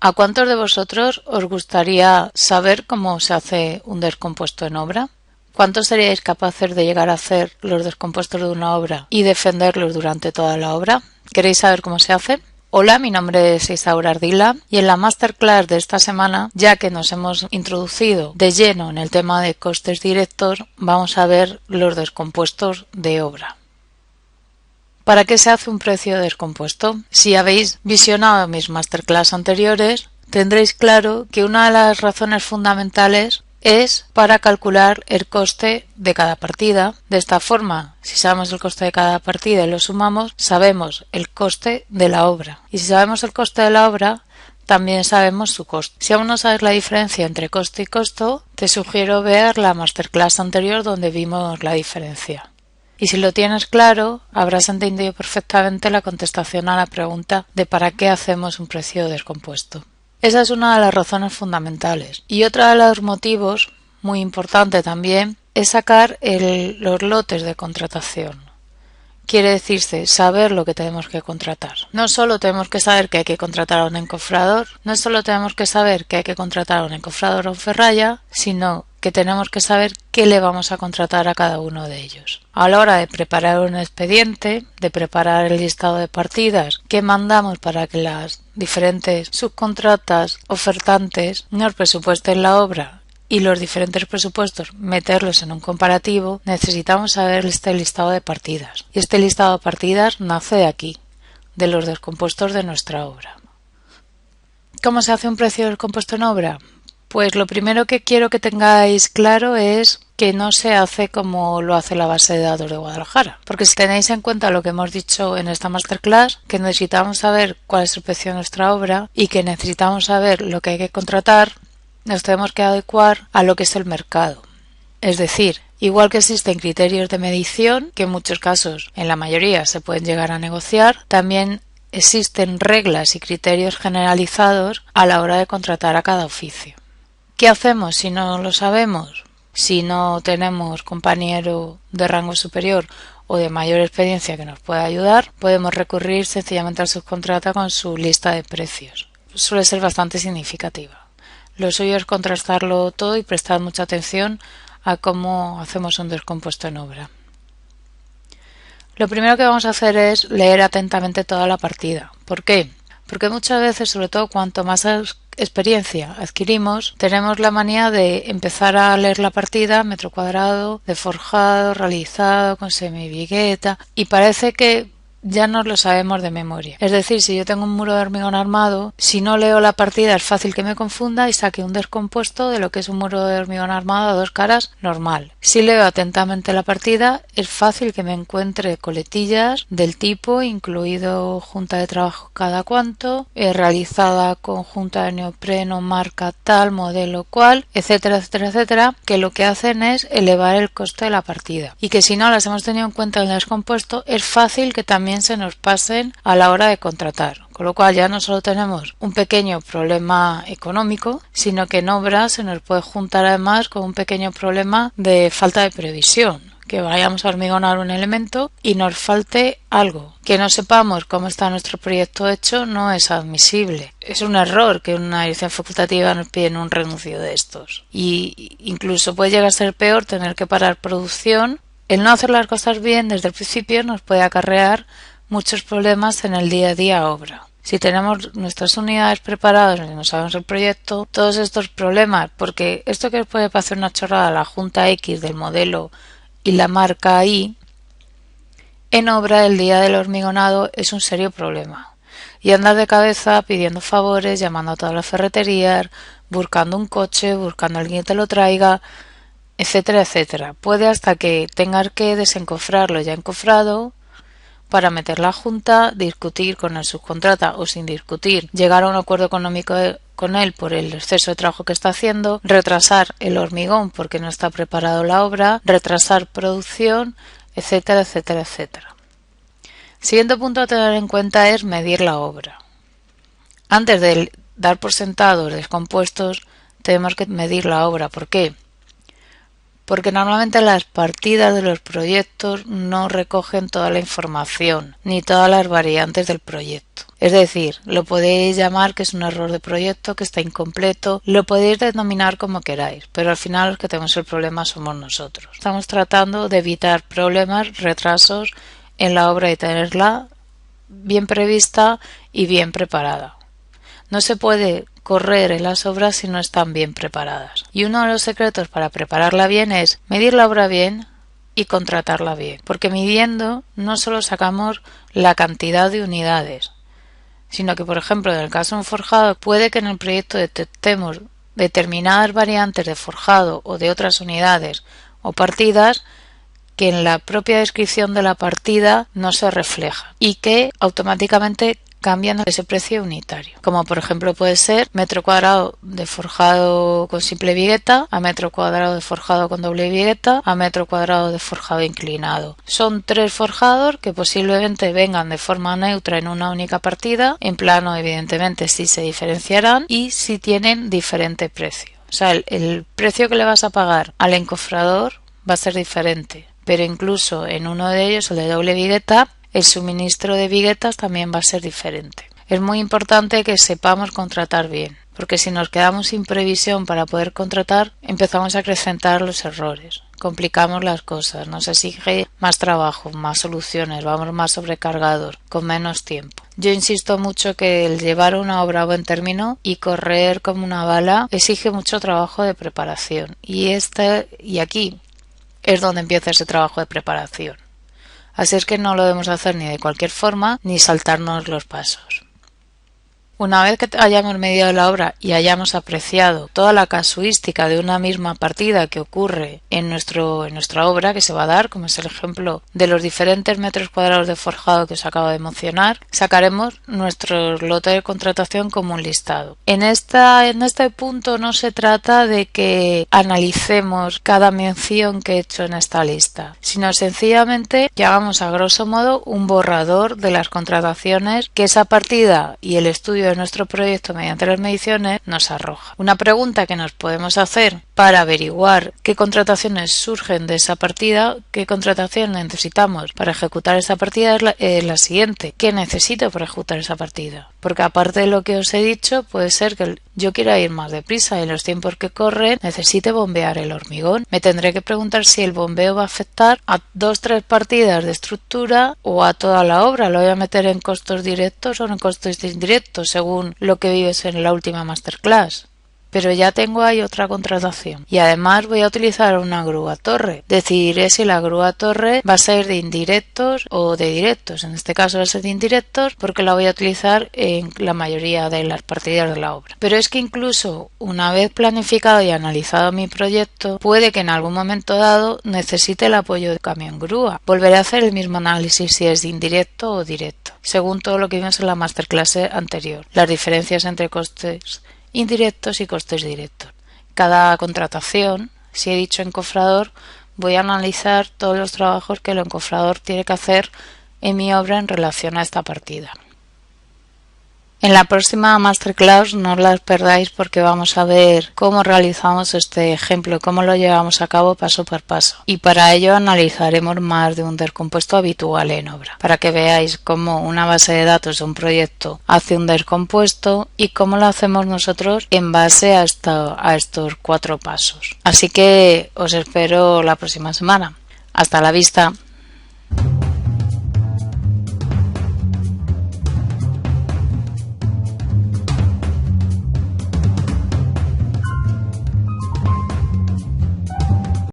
¿A cuántos de vosotros os gustaría saber cómo se hace un descompuesto en obra? ¿Cuántos seríais capaces de llegar a hacer los descompuestos de una obra y defenderlos durante toda la obra? ¿Queréis saber cómo se hace? Hola, mi nombre es Isaura Ardila y en la masterclass de esta semana, ya que nos hemos introducido de lleno en el tema de costes directos, vamos a ver los descompuestos de obra. ¿Para qué se hace un precio descompuesto? Si habéis visionado mis masterclass anteriores, tendréis claro que una de las razones fundamentales es para calcular el coste de cada partida. De esta forma, si sabemos el coste de cada partida y lo sumamos, sabemos el coste de la obra. Y si sabemos el coste de la obra, también sabemos su coste. Si aún no sabes la diferencia entre coste y costo, te sugiero ver la masterclass anterior donde vimos la diferencia. Y si lo tienes claro, habrás entendido perfectamente la contestación a la pregunta de ¿para qué hacemos un precio descompuesto? Esa es una de las razones fundamentales. Y otro de los motivos, muy importante también, es sacar los lotes de contratación. Quiere decirse saber lo que tenemos que contratar. No solo tenemos que saber que hay que contratar a un encofrador, no solo tenemos que saber que hay que contratar a un encofrador o un ferralla, sino que tenemos que saber qué le vamos a contratar a cada uno de ellos. A la hora de preparar un expediente, de preparar el listado de partidas que mandamos para que las diferentes subcontratas, ofertantes, nos presupuesten la obra y los diferentes presupuestos meterlos en un comparativo, necesitamos saber este listado de partidas. Y este listado de partidas nace de aquí, de los descompuestos de nuestra obra. ¿Cómo se hace un precio descompuesto en obra? Pues lo primero que quiero que tengáis claro es que no se hace como lo hace la base de datos de Guadalajara. Porque si tenéis en cuenta lo que hemos dicho en esta masterclass, que necesitamos saber cuál es el precio de nuestra obra y que necesitamos saber lo que hay que contratar, nos tenemos que adecuar a lo que es el mercado. Es decir, igual que existen criterios de medición, que en muchos casos, en la mayoría, se pueden llegar a negociar, también existen reglas y criterios generalizados a la hora de contratar a cada oficio. ¿Qué hacemos si no lo sabemos? Si no tenemos compañero de rango superior o de mayor experiencia que nos pueda ayudar, podemos recurrir sencillamente al subcontrata con su lista de precios. Suele ser bastante significativa. Lo suyo es contrastarlo todo y prestar mucha atención a cómo hacemos un descompuesto en obra. Lo primero que vamos a hacer es leer atentamente toda la partida. ¿Por qué? Porque muchas veces, sobre todo cuanto más experiencia adquirimos, tenemos la manía de empezar a leer la partida metro cuadrado, de forjado, realizado, con semivigueta, y parece que ya nos lo sabemos de memoria. Es decir, si yo tengo un muro de hormigón armado, si no leo la partida es fácil que me confunda y saque un descompuesto de lo que es un muro de hormigón armado a dos caras normal. Si leo atentamente la partida, es fácil que me encuentre coletillas del tipo incluido junta de trabajo cada cuánto, realizada con junta de neopreno, marca tal, modelo cual, etcétera, etcétera, etcétera, que lo que hacen es elevar el coste de la partida. Y que si no las hemos tenido en cuenta en el descompuesto, es fácil que también se nos pasen a la hora de contratar, con lo cual ya no solo tenemos un pequeño problema económico, sino que en obra se nos puede juntar además con un pequeño problema de falta de previsión, que vayamos a hormigonar un elemento y nos falte algo, que no sepamos cómo está nuestro proyecto hecho no es admisible. Es un error que una dirección facultativa nos pide un renuncio de estos, y incluso puede llegar a ser peor tener que parar producción. El no hacer las cosas bien desde el principio nos puede acarrear muchos problemas en el día a día obra. Si tenemos nuestras unidades preparadas y no sabemos el proyecto, todos estos problemas, porque esto que puede parecer una chorrada, la junta X del modelo y la marca Y, en obra el día del hormigonado es un serio problema. Y andar de cabeza pidiendo favores, llamando a todas las ferreterías, buscando un coche, buscando a alguien que te lo traiga, etcétera, etcétera. Puede hasta que tengas que desencofrarlo ya encofrado para meter la junta, discutir con el subcontrata o sin discutir, llegar a un acuerdo económico con él por el exceso de trabajo que está haciendo, retrasar el hormigón porque no está preparado la obra, retrasar producción, etcétera, etcétera, etcétera. Siguiente punto a tener en cuenta es medir la obra. Antes de dar por sentado los descompuestos, tenemos que medir la obra. ¿Por qué? Porque normalmente las partidas de los proyectos no recogen toda la información ni todas las variantes del proyecto. Es decir, lo podéis llamar que es un error de proyecto, que está incompleto, lo podéis denominar como queráis, pero al final los que tenemos el problema somos nosotros. Estamos tratando de evitar problemas, retrasos en la obra y tenerla bien prevista y bien preparada. No se puede correr en las obras si no están bien preparadas. Y uno de los secretos para prepararla bien es medir la obra bien y contratarla bien. Porque midiendo no solo sacamos la cantidad de unidades, sino que, por ejemplo, en el caso de un forjado, puede que en el proyecto detectemos determinadas variantes de forjado o de otras unidades o partidas que en la propia descripción de la partida no se refleja y que automáticamente cambian ese precio unitario, como por ejemplo puede ser metro cuadrado de forjado con simple vigueta a metro cuadrado de forjado con doble vigueta a metro cuadrado de forjado inclinado. Son tres forjados que posiblemente vengan de forma neutra en una única partida. En plano evidentemente sí se diferenciarán y sí tienen diferente precio. O sea, el precio que le vas a pagar al encofrador va a ser diferente, pero incluso en uno de ellos, el de doble vigueta, el suministro de viguetas también va a ser diferente. Es muy importante que sepamos contratar bien, porque si nos quedamos sin previsión para poder contratar, empezamos a acrecentar los errores, complicamos las cosas, nos exige más trabajo, más soluciones, vamos más sobrecargados, con menos tiempo. Yo insisto mucho que el llevar una obra a buen término y correr como una bala exige mucho trabajo de preparación, y aquí es donde empieza ese trabajo de preparación. Así es que no lo debemos hacer ni de cualquier forma ni saltarnos los pasos. Una vez que hayamos medido la obra y hayamos apreciado toda la casuística de una misma partida que ocurre en nuestra obra, que se va a dar, como es el ejemplo de los diferentes metros cuadrados de forjado que os acabo de mencionar, sacaremos nuestro lote de contratación como un listado. En este punto no se trata de que analicemos cada mención que he hecho en esta lista, sino sencillamente que hagamos a grosso modo un borrador de las contrataciones que esa partida y el estudio de nuestro proyecto mediante las mediciones nos arroja. Una pregunta que nos podemos hacer para averiguar qué contrataciones surgen de esa partida, qué contratación necesitamos para ejecutar esa partida es la siguiente: ¿qué necesito para ejecutar esa partida? Porque aparte de lo que os he dicho, puede ser que yo quiera ir más deprisa y en los tiempos que corren necesite bombear el hormigón. Me tendré que preguntar si el bombeo va a afectar a 2-3 partidas de estructura o a toda la obra. ¿Lo voy a meter en costos directos o en costos indirectos según lo que vives en la última masterclass? Pero ya tengo ahí otra contratación y además voy a utilizar una grúa torre. Decidiré si la grúa torre va a ser de indirectos o de directos. En este caso va a ser de indirectos porque la voy a utilizar en la mayoría de las partidas de la obra. Pero es que incluso una vez planificado y analizado mi proyecto, puede que en algún momento dado necesite el apoyo de camión grúa. Volveré a hacer el mismo análisis si es de indirecto o directo, según todo lo que vimos en la masterclass anterior. Las diferencias entre costes indirectos y costes directos. Cada contratación, si he dicho encofrador, voy a analizar todos los trabajos que el encofrador tiene que hacer en mi obra en relación a esta partida. En la próxima masterclass no os las perdáis porque vamos a ver cómo realizamos este ejemplo, cómo lo llevamos a cabo paso por paso. Y para ello analizaremos más de un descompuesto habitual en obra, para que veáis cómo una base de datos de un proyecto hace un descompuesto y cómo lo hacemos nosotros en base a estos 4 pasos. Así que os espero la próxima semana. Hasta la vista.